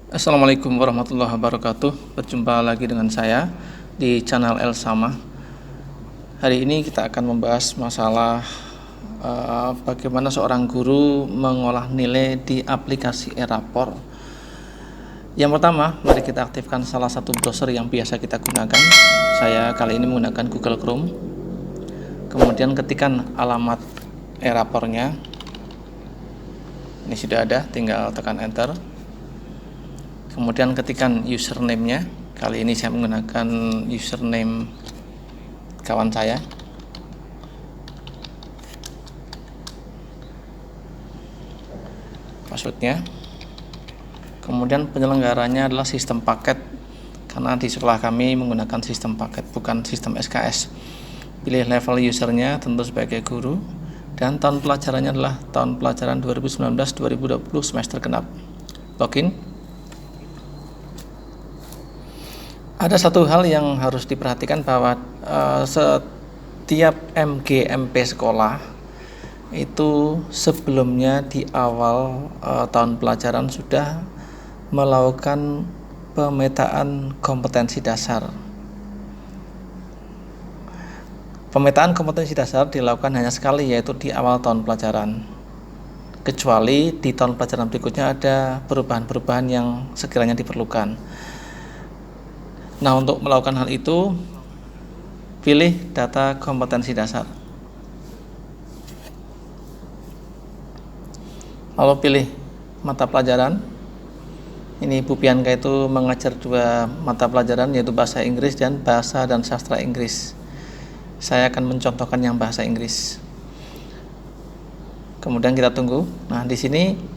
Assalamualaikum warahmatullahi wabarakatuh. Berjumpa lagi dengan saya di channel Elsama. Hari ini kita akan membahas masalah bagaimana seorang guru mengolah nilai di aplikasi e-rapor. Yang pertama, mari kita aktifkan salah satu browser yang biasa kita gunakan. Saya kali ini menggunakan Google Chrome. Kemudian ketikkan alamat e-rapornya. Ini sudah ada, tinggal tekan enter. Kemudian ketikkan username-nya. Kali ini saya menggunakan username kawan saya. Passwordnya. Kemudian penyelenggaranya adalah sistem paket, karena di sekolah kami menggunakan sistem paket, bukan sistem SKS. Pilih level usernya tentu sebagai guru, dan tahun pelajarannya adalah tahun pelajaran 2019-2020 semester genap. Login. Ada satu hal yang harus diperhatikan bahwa setiap MG-MP sekolah itu sebelumnya di awal tahun pelajaran sudah melakukan pemetaan kompetensi dasar. Pemetaan kompetensi dasar dilakukan hanya sekali, yaitu di awal tahun pelajaran. Kecuali di tahun pelajaran berikutnya ada perubahan-perubahan yang sekiranya diperlukan. Nah, untuk melakukan hal itu, pilih data kompetensi dasar. Lalu pilih mata pelajaran. Ini Bu Pianka itu mengajar dua mata pelajaran, yaitu bahasa Inggris dan bahasa dan sastra Inggris. Saya akan mencontohkan yang bahasa Inggris. Kemudian kita tunggu. Nah, di sini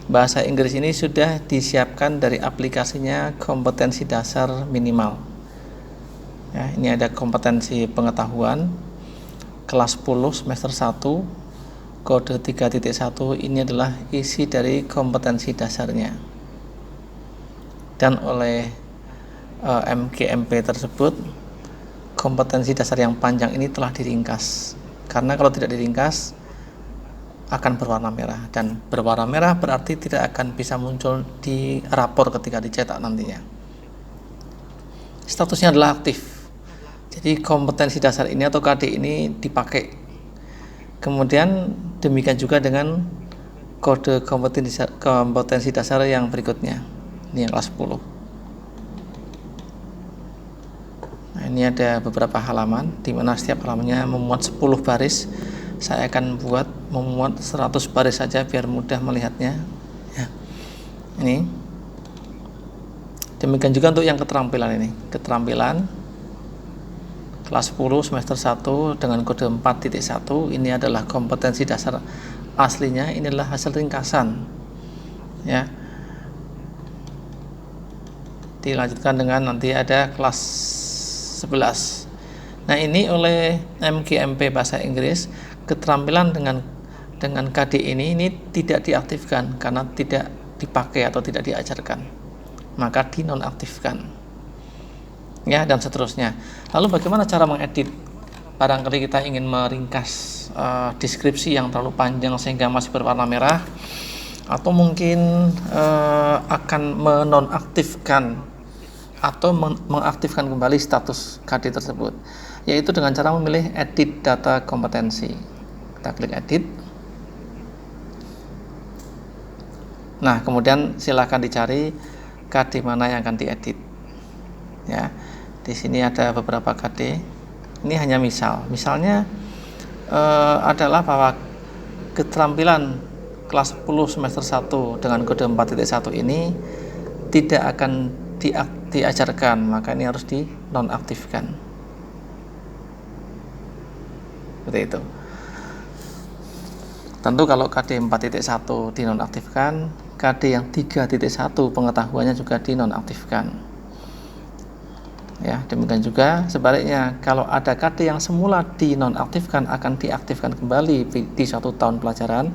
bahasa Inggris ini sudah disiapkan dari aplikasinya kompetensi dasar minimal. Ya, ini ada kompetensi pengetahuan kelas 10 semester 1 kode 3.1. Ini adalah isi dari kompetensi dasarnya. Dan oleh MGMP tersebut, kompetensi dasar yang panjang ini telah diringkas. Karena kalau tidak diringkas akan berwarna merah, dan berwarna merah berarti tidak akan bisa muncul di rapor ketika dicetak nantinya. Statusnya adalah aktif. Jadi kompetensi dasar ini atau KD ini dipakai. Kemudian demikian juga dengan kode kompetensi dasar yang berikutnya. Ini yang kelas 10. Nah, ini ada beberapa halaman di mana setiap halamannya memuat 10 baris. Saya akan memuat 100 baris saja biar mudah melihatnya ya. Ini demikian juga untuk yang keterampilan ini. Keterampilan kelas 10 semester 1 dengan kode 4.1. Ini adalah kompetensi dasar aslinya. Ini adalah hasil ringkasan ya. Dilanjutkan dengan nanti ada kelas 11. Nah, ini oleh MGMP bahasa Inggris, keterampilan dengan KD ini tidak diaktifkan karena tidak dipakai atau tidak diajarkan, maka dinonaktifkan ya, dan seterusnya. Lalu bagaimana cara mengedit? Barangkali kita ingin meringkas deskripsi yang terlalu panjang sehingga masih berwarna merah, atau mungkin akan menonaktifkan atau mengaktifkan kembali status KD tersebut, yaitu dengan cara memilih edit data kompetensi. Kita klik edit. Nah, kemudian silakan dicari KD mana yang akan diedit. Ya, di sini ada beberapa KD. Ini hanya misalnya adalah bahwa keterampilan kelas 10 semester 1 dengan kode 4.1 ini tidak akan diajarkan, maka ini harus dinonaktifkan. Seperti itu. Tentu kalau KD 4.1 dinonaktifkan, KD yang 3.1 pengetahuannya juga dinonaktifkan. Ya, demikian juga sebaliknya, kalau ada KD yang semula dinonaktifkan akan diaktifkan kembali di suatu tahun pelajaran,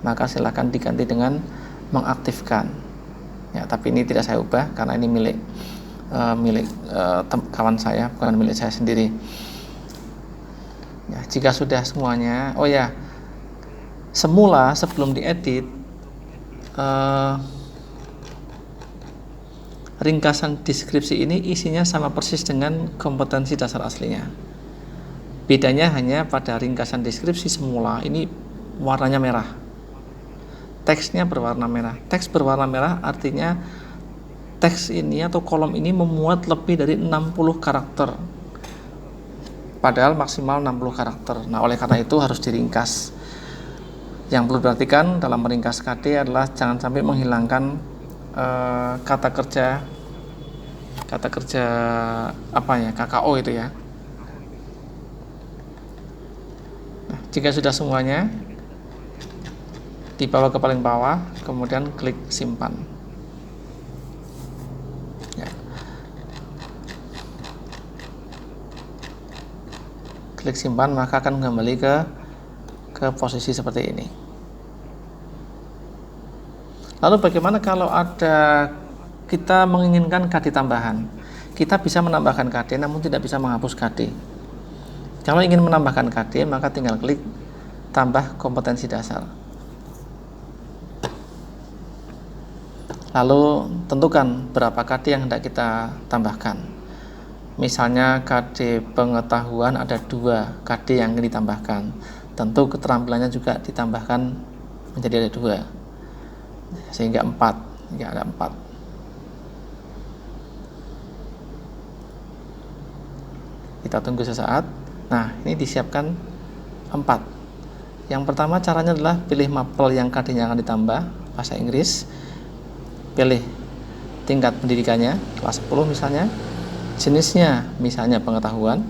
maka silakan diganti dengan mengaktifkan. Ya, tapi ini tidak saya ubah karena ini milik kawan saya, bukan milik saya sendiri. Ya, jika sudah semuanya, oh ya, semula sebelum diedit ringkasan deskripsi ini isinya sama persis dengan kompetensi dasar aslinya. Bedanya hanya pada ringkasan deskripsi semula ini warnanya merah, teksnya berwarna merah. Teks berwarna merah artinya teks ini atau kolom ini memuat lebih dari 60 karakter, padahal maksimal 60 karakter. Nah, oleh karena itu harus diringkas. Yang perlu diperhatikan dalam meringkas KD adalah jangan sampai menghilangkan kata kerja apa ya, KKO itu ya. Nah, jika sudah semuanya, dibawa ke paling bawah, kemudian klik simpan. Ya. Klik simpan, maka akan kembali ke posisi seperti ini. Lalu bagaimana kalau ada kita menginginkan KD tambahan? Kita bisa menambahkan KD namun tidak bisa menghapus KD. Kalau ingin menambahkan KD, maka tinggal klik tambah kompetensi dasar. Lalu tentukan berapa KD yang hendak kita tambahkan. Misalnya KD pengetahuan ada 2 KD yang ingin ditambahkan. Tentu keterampilannya juga ditambahkan menjadi ada 2. Sehingga 4, hingga ada 4. Kita tunggu sesaat. Nah, ini disiapkan 4. Yang pertama caranya adalah pilih mapel yang KD-nya akan ditambah, bahasa Inggris. Pilih tingkat pendidikannya, kelas 10 misalnya. Jenisnya misalnya pengetahuan.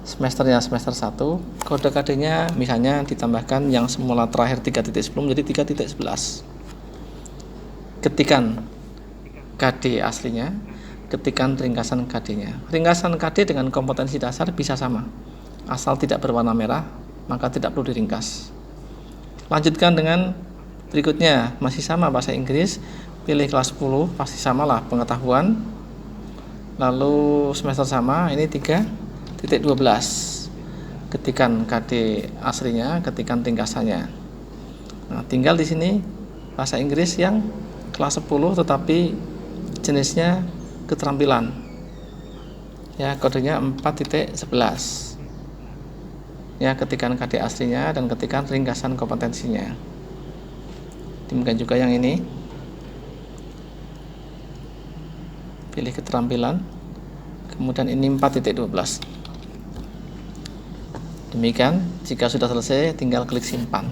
Semesternya semester 1. Kode KD-nya misalnya ditambahkan yang semula terakhir 3.10 menjadi 3.11. Ketikan KD aslinya, ketikan ringkasan KD-nya. Ringkasan KD dengan kompetensi dasar bisa sama, asal tidak berwarna merah, maka tidak perlu diringkas. Lanjutkan dengan berikutnya, masih sama bahasa Inggris, pilih kelas 10, pasti samalah pengetahuan. Lalu semester sama, ini 3.12. Ketikan KD aslinya, ketikan ringkasannya. Nah, tinggal di sini bahasa Inggris yang kelas 10 tetapi jenisnya keterampilan. Ya, kodenya 4.11. Ya, ketikan KD aslinya dan ketikan ringkasan kompetensinya. Demikian juga yang ini. Pilih keterampilan. Kemudian ini 4.12. Demikian, jika sudah selesai tinggal klik simpan.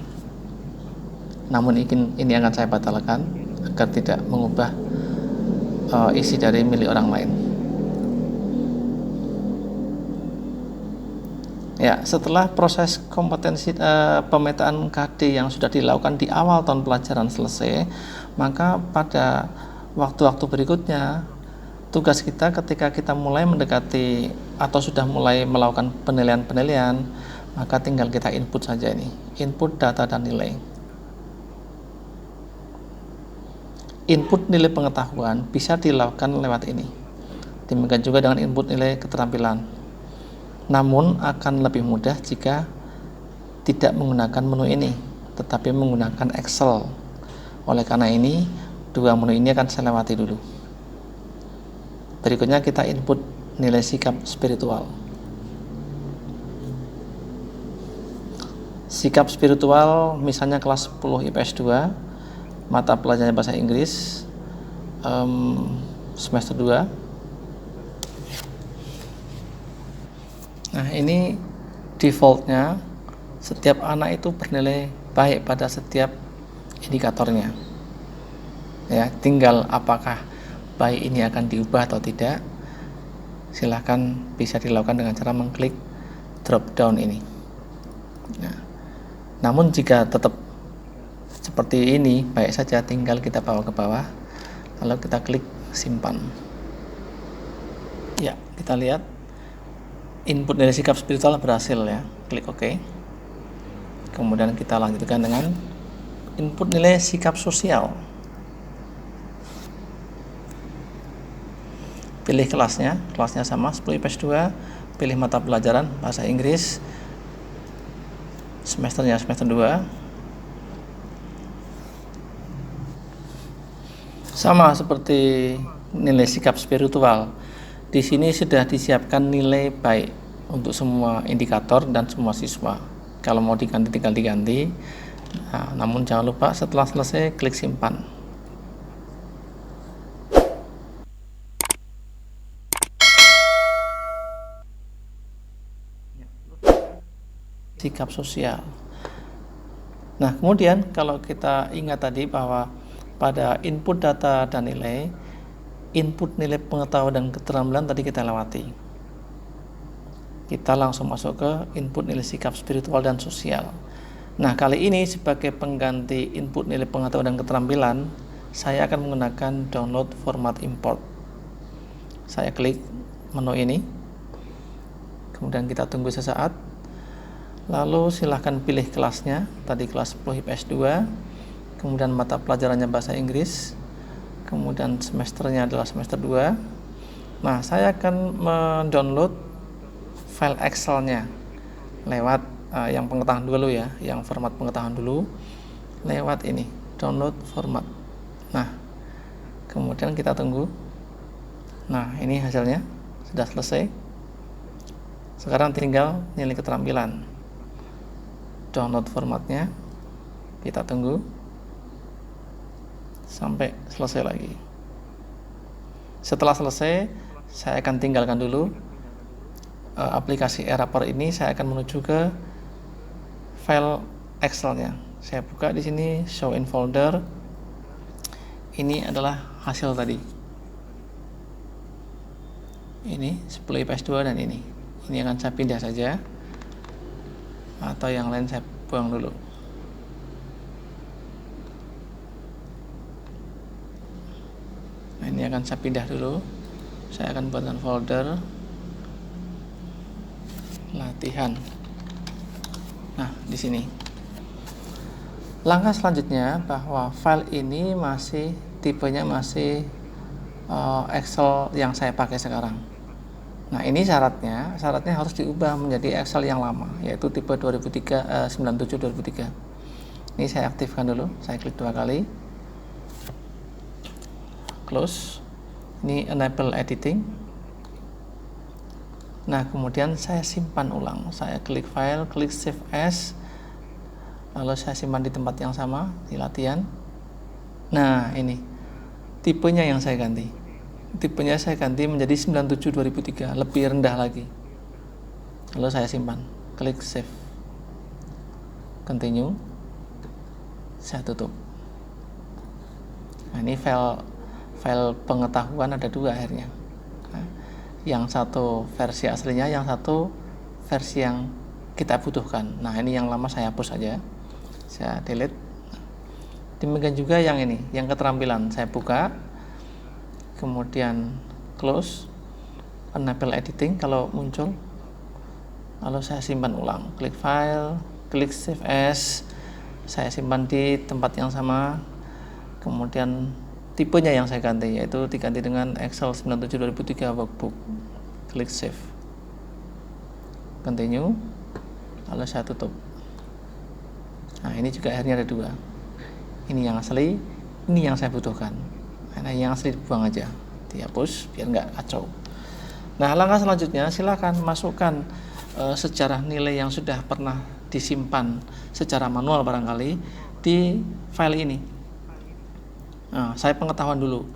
Namun ini akan saya batalkan agar tidak mengubah isi dari milik orang lain. Ya, setelah proses kompetensi pemetaan KD yang sudah dilakukan di awal tahun pelajaran selesai, maka pada waktu-waktu berikutnya tugas kita ketika kita mulai mendekati atau sudah mulai melakukan penilaian-penilaian, maka tinggal kita input saja ini, input data dan nilai. Input nilai pengetahuan bisa dilakukan lewat ini. Demikian juga dengan input nilai keterampilan. Namun akan lebih mudah jika tidak menggunakan menu ini, tetapi menggunakan Excel. Oleh karena ini, 2 menu ini akan saya lewati dulu. Berikutnya kita input nilai sikap spiritual. Sikap spiritual misalnya kelas 10 IPS 2, mata pelajaran bahasa Inggris semester 2. Nah, ini defaultnya setiap anak itu bernilai baik pada setiap indikatornya. Ya, tinggal apakah baik ini akan diubah atau tidak, silahkan bisa dilakukan dengan cara mengklik drop down ini. Nah, namun jika tetap seperti ini, baik saja tinggal kita bawa ke bawah, lalu kita klik simpan. Ya, kita lihat input nilai sikap spiritual berhasil ya, klik OK. Kemudian kita lanjutkan dengan input nilai sikap sosial. Pilih kelasnya sama 10 IPS 2, pilih mata pelajaran bahasa Inggris, semesternya semester 2. Sama seperti nilai sikap spiritual. Di sini sudah disiapkan nilai baik untuk semua indikator dan semua siswa. Kalau mau diganti tinggal diganti. Nah, namun jangan lupa setelah selesai klik simpan. Sikap sosial. Nah, kemudian kalau kita ingat tadi bahwa pada input data dan nilai, input nilai pengetahuan dan keterampilan tadi kita lewati. Kita langsung masuk ke input nilai sikap spiritual dan sosial. Nah, kali ini sebagai pengganti input nilai pengetahuan dan keterampilan, saya akan menggunakan download format import. Saya klik menu ini, kemudian kita tunggu sesaat. Lalu silahkan pilih kelasnya, tadi kelas 10 IPS 2, kemudian mata pelajarannya bahasa Inggris, kemudian semesternya adalah semester 2. Nah, saya akan mendownload file Excel-nya lewat yang pengetahuan dulu ya, yang format pengetahuan dulu, lewat ini, download format. Nah, kemudian kita tunggu. Nah, ini hasilnya sudah selesai. Sekarang tinggal nilai keterampilan. Download formatnya, kita tunggu sampai selesai lagi. Setelah selesai, saya akan tinggalkan dulu aplikasi eRapper ini. Saya akan menuju ke file Excel-nya. Saya buka di sini, show in folder. Ini adalah hasil tadi. Ini 10 IPS 2 dan ini. Ini akan saya pindah saja, atau yang lain saya buang dulu. Nah, ini akan saya pindah dulu. Saya akan buatkan folder latihan. Nah, di sini. Langkah selanjutnya bahwa file ini masih tipenya masih Excel yang saya pakai sekarang. Nah, ini syaratnya harus diubah menjadi Excel yang lama, yaitu tipe 97-2003. Ini saya aktifkan dulu, saya klik 2 kali, close. Ini enable editing. Nah, kemudian saya simpan ulang, saya klik file, klik save as, lalu saya simpan di tempat yang sama, di latihan. Nah, ini tipenya yang saya ganti. Tipenya saya ganti menjadi 97-2003, lebih rendah lagi. Lalu saya simpan, klik save, continue, saya tutup. Nah, ini file pengetahuan ada 2 akhirnya. Nah, yang satu versi aslinya, yang satu versi yang kita butuhkan. Nah, ini yang lama saya hapus saja, saya delete. Demikian juga yang ini, yang keterampilan, saya buka, kemudian close, enable editing kalau muncul, lalu saya simpan ulang, klik file, klik save as, saya simpan di tempat yang sama, kemudian tipenya yang saya ganti, yaitu diganti dengan Excel 97-2003 workbook, klik save, continue, lalu saya tutup. Nah, ini juga akhirnya ada 2, ini yang asli, ini yang saya butuhkan. Nah, yang asli dibuang aja, dihapus biar nggak kacau. Nah, langkah selanjutnya silakan masukkan sejarah nilai yang sudah pernah disimpan secara manual barangkali di file ini. Nah, saya pengetahuan dulu.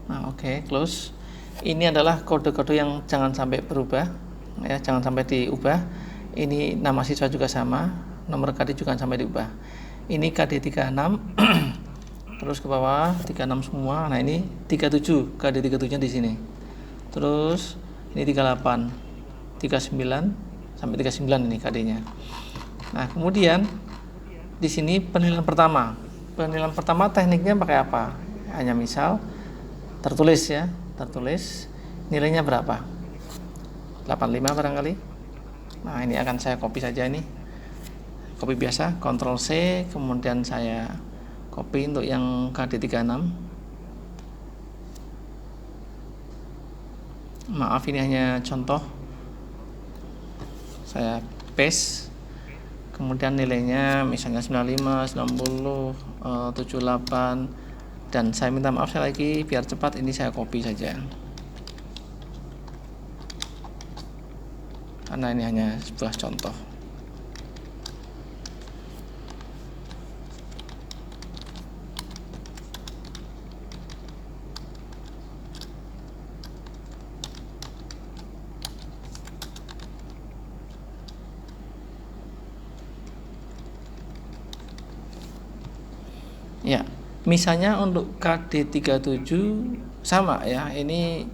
Nah, oke, close. Ini adalah kode-kode yang jangan sampai berubah, ya, jangan sampai diubah. Ini nama siswa juga sama, nomor KD juga jangan sampai diubah. Ini KD 36. Terus ke bawah 36 semua. Nah, ini 37, KD 37-nya di sini. Terus ini 38, 39 sampai 39 ini KD-nya. Nah, kemudian di sini penilaian pertama. Penilaian pertama tekniknya pakai apa? Hanya misal tertulis ya, tertulis nilainya berapa? 85 barangkali. Nah, ini akan saya copy saja ini. Copy biasa, Ctrl C, kemudian saya copy untuk yang KD 36. Maaf, ini hanya contoh. Saya paste. Kemudian nilainya misalnya 95, 90, 78, Dan saya minta maaf sekali lagi, biar cepat ini saya copy saja, karena ini hanya sebuah contoh. Ya, misalnya untuk KD37 sama ya, ini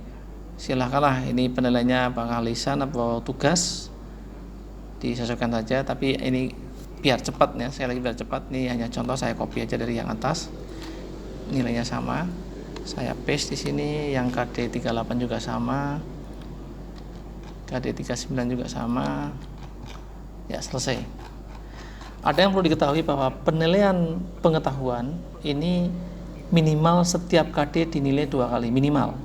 silahkanlah, ini penilaiannya apakah lisan atau tugas disesuaikan saja, tapi ini biar cepat ya, saya lagi biar cepat, ini hanya contoh, saya copy aja dari yang atas, nilainya sama, saya paste di sini, yang KD38 juga sama, KD39 juga sama, ya selesai. Ada yang perlu diketahui bahwa penilaian pengetahuan ini minimal setiap KD dinilai 2 kali, minimal.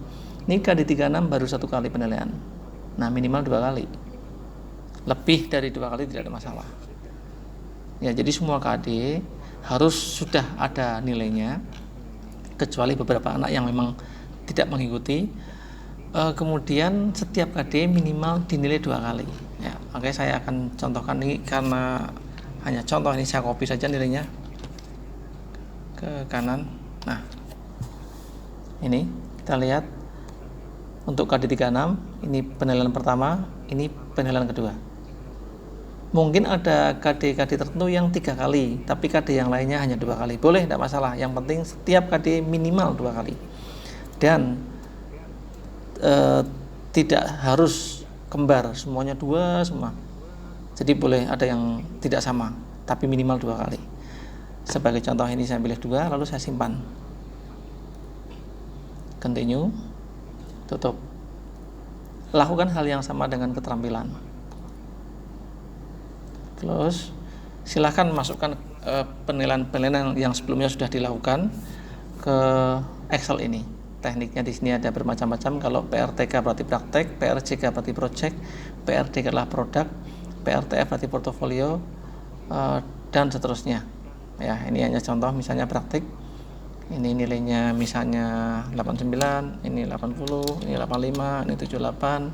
Ini KD36 baru 1 kali penilaian, nah minimal 2 kali, lebih dari 2 kali tidak ada masalah ya. Jadi semua KD harus sudah ada nilainya, kecuali beberapa anak yang memang tidak mengikuti. Kemudian setiap KD minimal dinilai 2 kali ya. Makanya saya akan contohkan ini, karena hanya contoh, ini saya copy saja nilainya ke kanan. Nah, ini kita lihat untuk KD36, ini penilaian pertama, ini penilaian kedua. Mungkin ada KD-KD tertentu yang 3 kali, tapi KD yang lainnya hanya 2 kali. Boleh, tidak masalah. Yang penting setiap KD minimal 2 kali. Dan tidak harus kembar, semuanya 2 semua. Jadi boleh ada yang tidak sama, tapi minimal 2 kali. Sebagai contoh ini saya pilih 2, lalu saya simpan. Continue, tutup. Lakukan hal yang sama dengan keterampilan. Close. Silahkan masukkan penilaian-penilaian yang sebelumnya sudah dilakukan ke Excel ini. Tekniknya di sini ada bermacam-macam. Kalau PRTK berarti praktek, PRJK berarti project, PRDK adalah produk, PRTF berarti portofolio, dan seterusnya ya. Ini hanya contoh, misalnya praktik, ini nilainya misalnya 89, ini 80, ini 85, ini 78,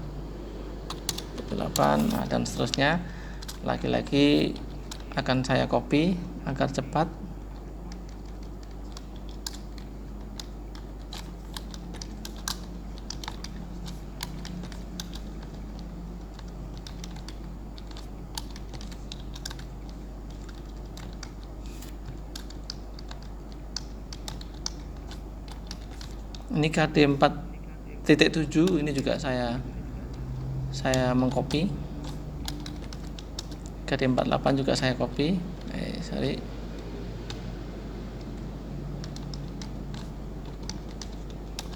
nah, dan seterusnya. Lagi-lagi akan saya copy agar cepat. Ini KD 4.7, ini juga saya mengcopy. KD 48 juga saya copy.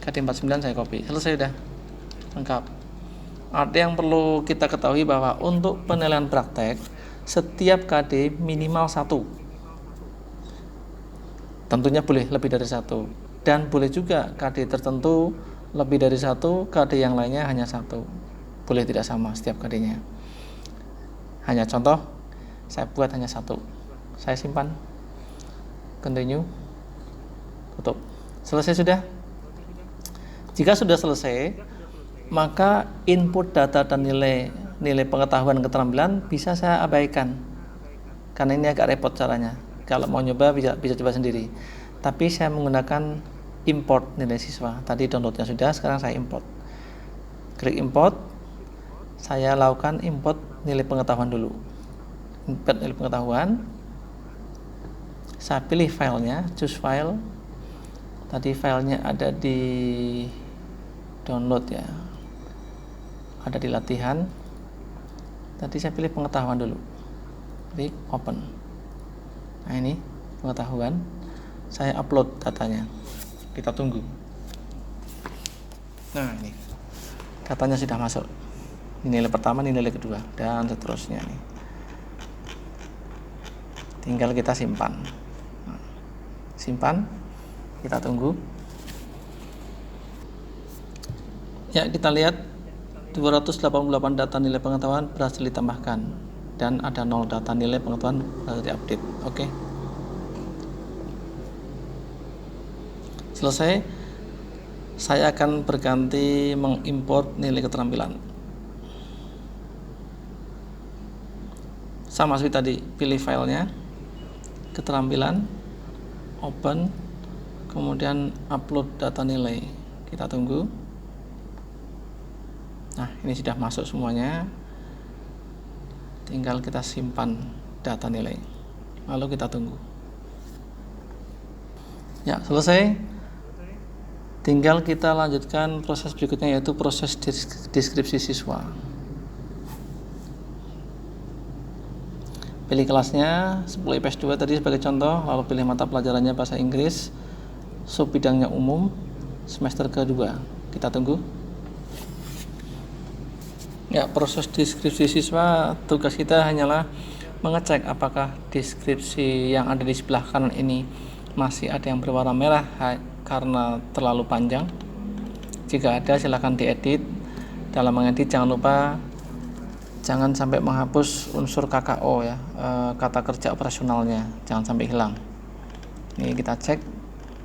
KD 49 saya copy. Selesai, sudah lengkap. Ada yang perlu kita ketahui bahwa untuk penilaian praktek, setiap KD minimal 1. Tentunya boleh lebih dari 1. Dan boleh juga KD tertentu lebih dari 1, KD yang lainnya hanya 1. Boleh tidak sama setiap KD-nya. Hanya contoh, saya buat hanya 1. Saya simpan. Continue. Tutup. Selesai sudah? Jika sudah selesai, maka input data dan nilai pengetahuan keterampilan bisa saya abaikan. Karena ini agak repot caranya. Kalau mau nyoba bisa coba sendiri. Tapi saya menggunakan import nilai siswa. Tadi downloadnya sudah, sekarang saya import. Klik import. Saya lakukan import nilai pengetahuan dulu. Import nilai pengetahuan. Saya pilih filenya, choose file. Tadi filenya ada di download ya. Ada di latihan. Tadi saya pilih pengetahuan dulu. Klik open. Nah, ini pengetahuan. Saya upload datanya. Kita tunggu. Nah, ini datanya sudah masuk. Ini nilai pertama, ini nilai kedua, dan seterusnya nih. Tinggal kita simpan. Simpan. Kita tunggu. Ya, kita lihat 288 data nilai pengetahuan berhasil ditambahkan dan ada 0 data nilai pengetahuan berhasil diupdate. Oke. Selesai, saya akan berganti mengimport nilai keterampilan. Sama seperti tadi, pilih filenya, keterampilan, open, kemudian upload data nilai. Kita tunggu. Nah, ini sudah masuk semuanya. Tinggal kita simpan data nilai. Lalu kita tunggu. Ya, selesai. Tinggal kita lanjutkan proses berikutnya, yaitu proses deskripsi siswa. Pilih kelasnya 10 IPS 2 tadi sebagai contoh, lalu pilih mata pelajarannya bahasa Inggris, sub bidangnya umum, semester kedua. Kita tunggu. Ya, proses deskripsi siswa, tugas kita hanyalah mengecek apakah deskripsi yang ada di sebelah kanan ini masih ada yang berwarna merah karena terlalu panjang. Jika ada, silakan diedit. Dalam mengedit jangan lupa jangan sampai menghapus unsur KKO ya, kata kerja operasionalnya, jangan sampai hilang. Ini kita cek,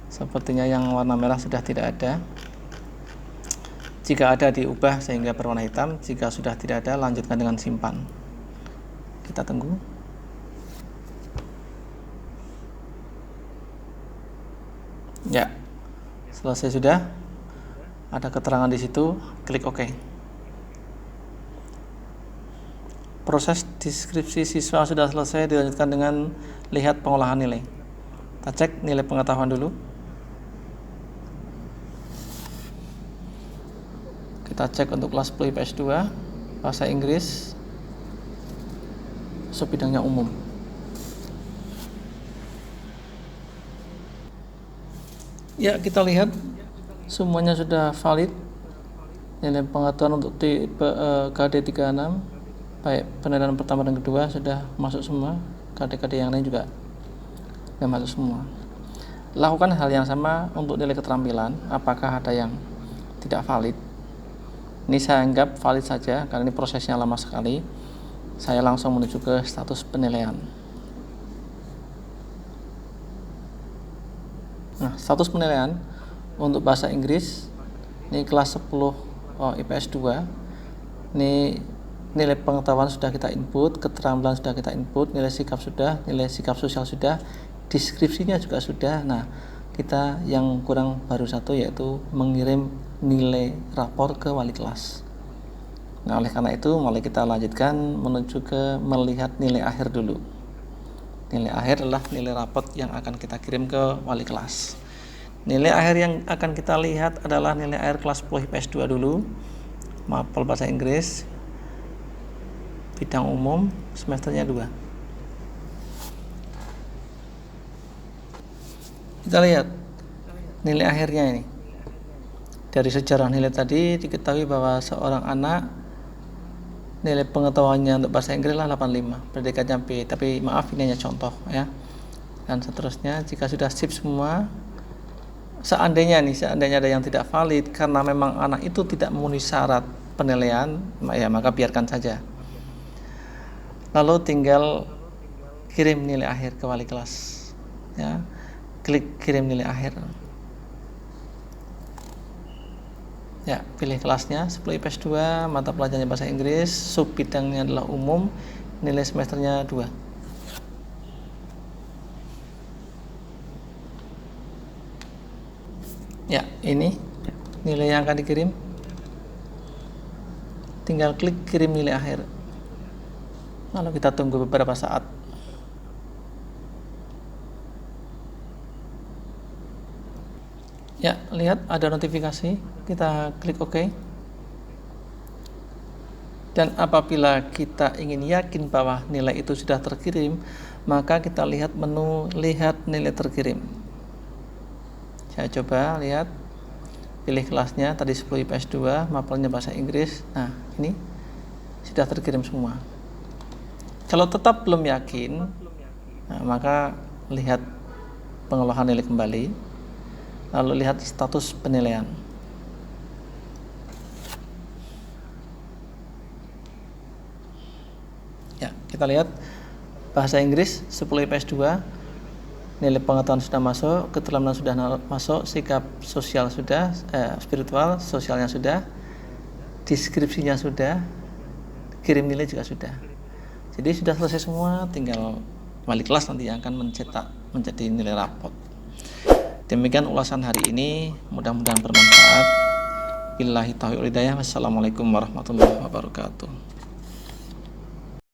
sepertinya yang warna merah sudah tidak ada. Jika ada, diubah sehingga berwarna hitam. Jika sudah tidak ada, lanjutkan dengan simpan. Kita tunggu. Ya, selesai sudah. Ada keterangan di situ, klik OK. Proses deskripsi siswa sudah selesai, dilanjutkan dengan lihat pengolahan nilai. Kita cek nilai pengetahuan dulu. Kita cek untuk kelas 10 IPS 2, bahasa Inggris, sub bidangnya umum. Ya, kita lihat semuanya sudah valid. Nilai pengetahuan untuk tipe KD 36, baik penilaian pertama dan kedua sudah masuk semua. KD-KD yang lain juga sudah masuk semua. Lakukan hal yang sama untuk nilai keterampilan. Apakah ada yang tidak valid? Ini saya anggap valid saja karena ini prosesnya lama sekali. Saya langsung menuju ke status penilaian. Nah, status penilaian untuk bahasa Inggris ini kelas 10 IPS 2. Ini nilai pengetahuan sudah kita input, keterampilan sudah kita input, nilai sikap sudah, nilai sikap sosial sudah, deskripsinya juga sudah. Nah, kita yang kurang baru satu, yaitu mengirim nilai rapor ke wali kelas. Nah, oleh karena itu mari kita lanjutkan menuju ke melihat nilai akhir dulu. Nilai akhir adalah nilai rapor yang akan kita kirim ke wali kelas. Nilai akhir yang akan kita lihat adalah nilai akhir kelas 10 IPS 2 dulu. Mapel bahasa Inggris, bidang umum, semesternya 2. Kita lihat nilai akhirnya ini. Dari sejarah nilai tadi diketahui bahwa seorang anak nilai pengetahuannya untuk bahasa Inggris lah 85, predikatnya B, tapi maaf ini hanya contoh ya. Dan seterusnya, jika sudah sip semua, seandainya ada yang tidak valid karena memang anak itu tidak memenuhi syarat penilaian, ya maka biarkan saja. Lalu tinggal kirim nilai akhir ke wali kelas ya. Klik kirim nilai akhir. Ya, pilih kelasnya 10 IPS 2, mata pelajarannya bahasa Inggris, sub bidangnya adalah umum, nilai semesternya 2. Ya, ini nilai yang akan dikirim. Tinggal klik kirim nilai akhir. Lalu kita tunggu beberapa saat. Ya, lihat ada notifikasi, kita klik OK. Dan apabila kita ingin yakin bahwa nilai itu sudah terkirim, maka kita lihat menu lihat nilai terkirim. Saya coba lihat, pilih kelasnya tadi 10 IPS 2, mapelnya bahasa Inggris. Nah, ini sudah terkirim semua. Kalau tetap belum yakin, nah, maka lihat pengolahan nilai kembali. Lalu lihat status penilaian. Ya, kita lihat bahasa Inggris 10 IPS 2 nilai pengetahuan sudah masuk, keterampilan sudah masuk, sikap sosial sudah, spiritual, sosialnya sudah, deskripsinya sudah, kirim nilai juga sudah. Jadi sudah selesai semua, tinggal wali kelas nanti yang akan mencetak menjadi nilai rapot. Demikian ulasan hari ini, mudah-mudahan bermanfaat. Billahi taufiq wal hidayah. Wassalamualaikum warahmatullahi wabarakatuh.